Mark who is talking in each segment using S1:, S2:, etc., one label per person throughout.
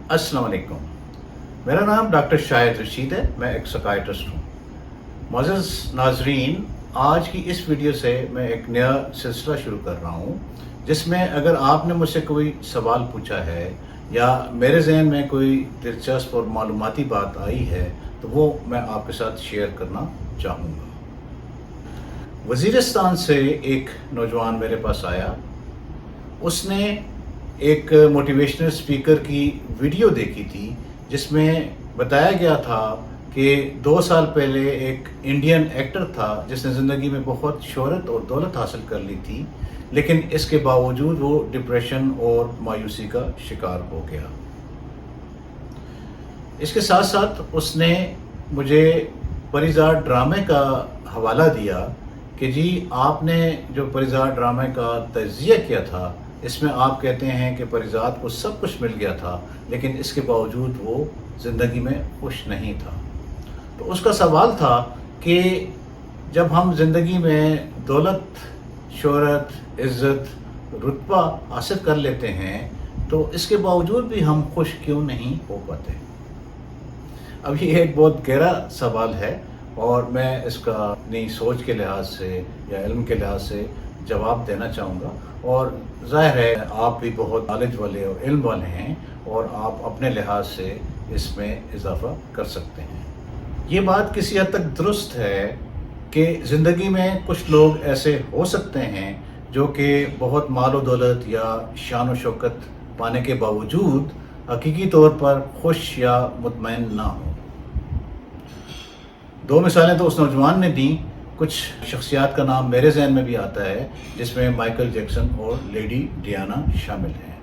S1: अस्सलाम वालेकुम। मेरा नाम डॉक्टर शाहिद रशीद है। मैं एक साइकियाट्रिस्ट हूँ। मुअज़्ज़ज़ नाज़रीन, आज की इस वीडियो से मैं एक नया सिलसिला शुरू कर रहा हूँ, जिसमें अगर आपने मुझसे कोई सवाल पूछा है या मेरे ज़हन में कोई दिलचस्प और मालूमाती बात आई है तो वो मैं आपके साथ शेयर करना चाहूँगा। वज़ीरिस्तान से एक नौजवान मेरे पास आया। उसने एक मोटिवेशनल स्पीकर की वीडियो देखी थी जिसमें बताया गया था कि 2 साल पहले एक इंडियन एक्टर था जिसने ज़िंदगी में बहुत शोहरत और दौलत हासिल कर ली थी, लेकिन इसके बावजूद वो डिप्रेशन और मायूसी का शिकार हो गया। इसके साथ साथ उसने मुझे परिज़ाद ड्रामे का हवाला दिया कि जी आपने जो परिज़ाद ड्रामे का तज्ज़िया किया था, इसमें आप कहते हैं कि परिज़ाद को सब कुछ मिल गया था, लेकिन इसके बावजूद वो ज़िंदगी में खुश नहीं था। तो उसका सवाल था कि जब हम ज़िंदगी में दौलत, शोहरत, इज़्ज़त, रुतबा हासिल कर लेते हैं तो इसके बावजूद भी हम खुश क्यों नहीं हो पाते। अब ये एक बहुत गहरा सवाल है और मैं इसका अपनी सोच के लिहाज से या इल्म के लिहाज से जवाब देना चाहूँगा। और ज़ाहिर है आप भी बहुत नॉलेज वाले और इल्म वाले हैं और आप अपने लिहाज से इसमें इजाफ़ा कर सकते हैं। ये बात किसी हद तक दुरुस्त है कि ज़िंदगी में कुछ लोग ऐसे हो सकते हैं जो कि बहुत माल व दौलत या शान व शौकत पाने के बावजूद हकीकी तौर पर खुश या मुतमईन ना हों। 2 मिसालें तो उस नौजवान ने दी। कुछ शख्सियात का नाम मेरे ज़हन में भी आता है जिसमें माइकल जैक्सन और लेडी डियाना शामिल हैं।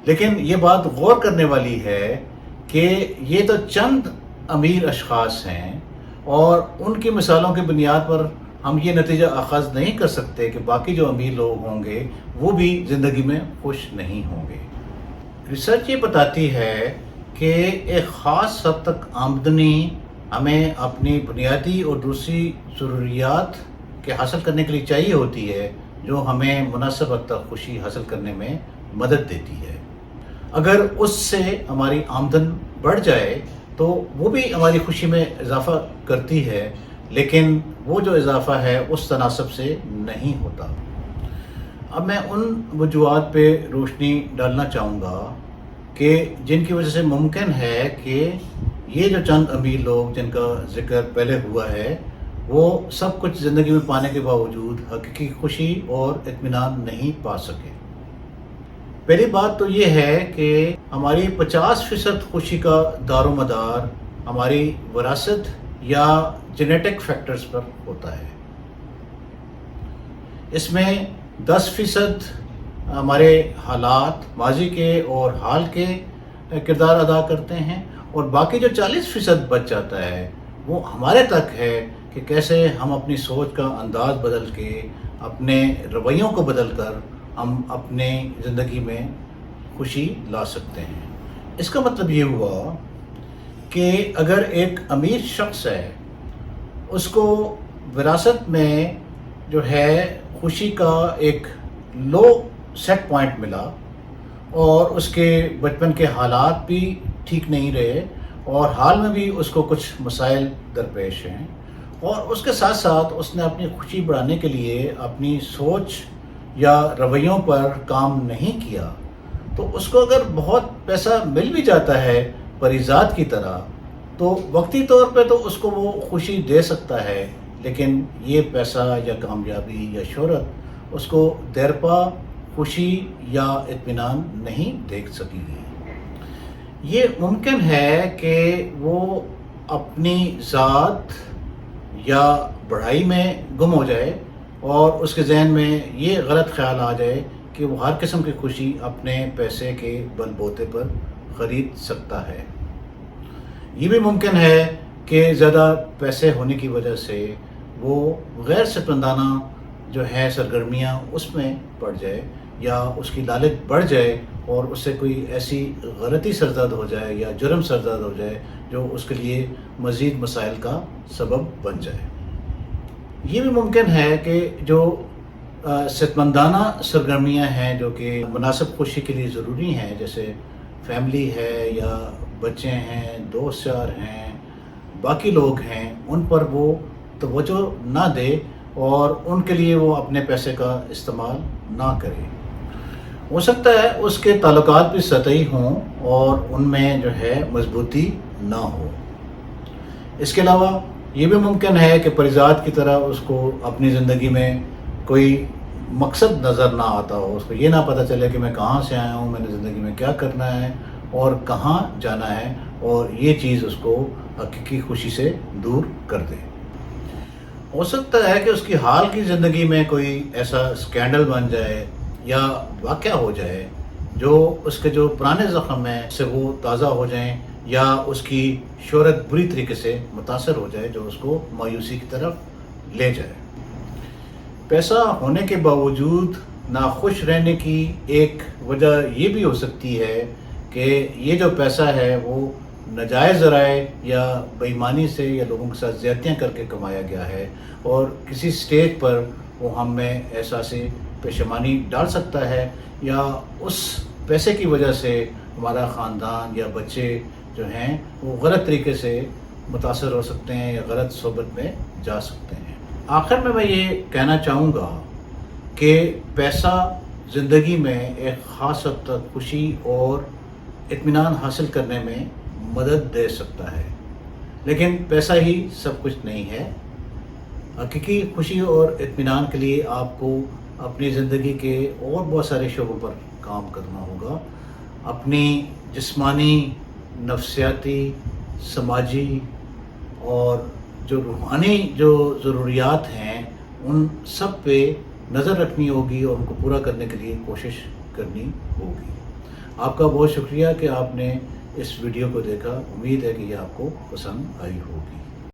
S1: लेकिन ये बात गौर करने वाली है कि ये तो चंद अमीर अशख़ास हैं और उनकी मिसालों की बुनियाद पर हम ये नतीजा अख़ज़ नहीं कर सकते कि बाकी जो अमीर लोग होंगे वो भी ज़िंदगी में खुश नहीं होंगे। रिसर्च ये बताती है कि एक ख़ास हद तक आमदनी हमें अपनी बुनियादी और दूसरी ज़रूरियात के हासिल करने के लिए चाहिए होती है, जो हमें मुनासिब हद तक खुशी हासिल करने में मदद देती है। अगर उससे हमारी आमदन बढ़ जाए तो वो भी हमारी खुशी में इजाफ़ा करती है, लेकिन वो जो इजाफ़ा है उस तनासब से नहीं होता। अब मैं उन वजूहात पे रोशनी डालना चाहूँगा कि जिनकी वजह से मुमकिन है कि ये जो चंद अमीर लोग जिनका ज़िक्र पहले हुआ है वो सब कुछ ज़िंदगी में पाने के बावजूद हकीकी खुशी और इत्मीनान नहीं पा सके। पहली बात तो ये है कि हमारी 50% खुशी का दारोमदार हमारी विरासत या जेनेटिक फैक्टर्स पर होता है। इसमें 10% हमारे हालात माजी के और हाल के किरदार अदा करते हैं और बाकी जो 40% बच जाता है वो हमारे तक है कि कैसे हम अपनी सोच का अंदाज़ बदल के, अपने रवैयों को बदल कर हम अपने ज़िंदगी में खुशी ला सकते हैं। इसका मतलब ये हुआ कि अगर एक अमीर शख्स है उसको विरासत में जो है खुशी का एक लो सेट पॉइंट मिला और उसके बचपन के हालात भी ठीक नहीं रहे और हाल में भी उसको कुछ मसाइल दरपेश हैं और उसके साथ साथ उसने अपनी खुशी बढ़ाने के लिए अपनी सोच या रवैयों पर काम नहीं किया, तो उसको अगर बहुत पैसा मिल भी जाता है परिज़ाद की तरह तो वक्ती तौर पे तो उसको वो खुशी दे सकता है, लेकिन ये पैसा या कामयाबी या शोहरत उसको देरपा खुशी या इत्मीनान नहीं देख सकेगी। ये मुमकिन है कि वो अपनी ज़ात या बढ़ाई में गुम हो जाए और उसके जहन में ये गलत ख्याल आ जाए कि वो हर किस्म की खुशी अपने पैसे के बलबूते पर ख़रीद सकता है। ये भी मुमकिन है कि ज़्यादा पैसे होने की वजह से वो गैर सिपंदाना जो है सरगर्मियाँ उसमें पड़ जाए या उसकी लालच बढ़ जाए और उससे कोई ऐसी गलती सरजद हो जाए या जुर्म सरजद हो जाए जो उसके लिए मज़ीद मसाइल का सबब बन जाए। ये भी मुमकिन है कि जो सेहतमंदाना सरगर्मियाँ हैं जो कि मुनासिब खुशी के लिए ज़रूरी हैं, जैसे فیملی ہے یا بچے ہیں، دوست یار ہیں، باقی لوگ ہیں، ان پر وہ توجہ نہ دے اور ان کے لیے وہ اپنے پیسے کا استعمال نہ کرے۔ ہو سکتا ہے اس کے تعلقات بھی سطحی ہوں اور ان میں جو ہے مضبوطی نہ ہو۔ اس کے علاوہ یہ بھی ممکن ہے کہ پریزاد کی طرح اس کو اپنی زندگی میں کوئی مقصد نظر نہ آتا ہو، اس کو یہ نہ پتہ چلے کہ میں کہاں سے آیا ہوں، میں نے زندگی میں کیا کرنا ہے اور کہاں جانا ہے، اور یہ چیز اس کو حقیقی خوشی سے دور کر دے۔ ہو سکتا ہے کہ اس کی حال کی زندگی میں کوئی ایسا اسکینڈل بن جائے یا واقعہ ہو جائے جو اس کے جو پرانے زخم ہیں اس سے وہ تازہ ہو جائیں، یا اس کی شہرت بری طریقے سے متاثر ہو جائے جو اس کو مایوسی کی طرف لے جائے۔ پیسہ ہونے کے باوجود ناخوش رہنے کی ایک وجہ یہ بھی ہو سکتی ہے کہ یہ جو پیسہ ہے وہ ناجائز ذرائع یا بے ایمانی سے یا لوگوں کے ساتھ زیادتیاں کر کے کمایا گیا ہے، اور کسی سٹیج پر وہ ہم میں احساس پشیمانی ڈال سکتا ہے، یا اس پیسے کی وجہ سے ہمارا خاندان یا بچے جو ہیں وہ غلط طریقے سے متاثر ہو سکتے ہیں یا غلط صحبت میں جا سکتے ہیں۔ آخر میں یہ کہنا چاہوں گا کہ پیسہ زندگی میں ایک خاص حد تک خوشی اور اطمینان حاصل کرنے میں مدد دے سکتا ہے، لیکن پیسہ ہی سب کچھ نہیں ہے۔ حقیقی خوشی اور اطمینان کے لیے آپ کو اپنی زندگی کے اور بہت سارے شعبوں پر کام کرنا ہوگا۔ اپنی جسمانی، نفسیاتی، سماجی اور جو روحانی جو ضروریات ہیں ان سب پہ نظر رکھنی ہوگی اور ان کو پورا کرنے کے لیے کوشش کرنی ہوگی۔ آپ کا بہت شکریہ کہ آپ نے اس ویڈیو کو دیکھا۔ امید ہے کہ یہ آپ کو پسند آئی ہوگی۔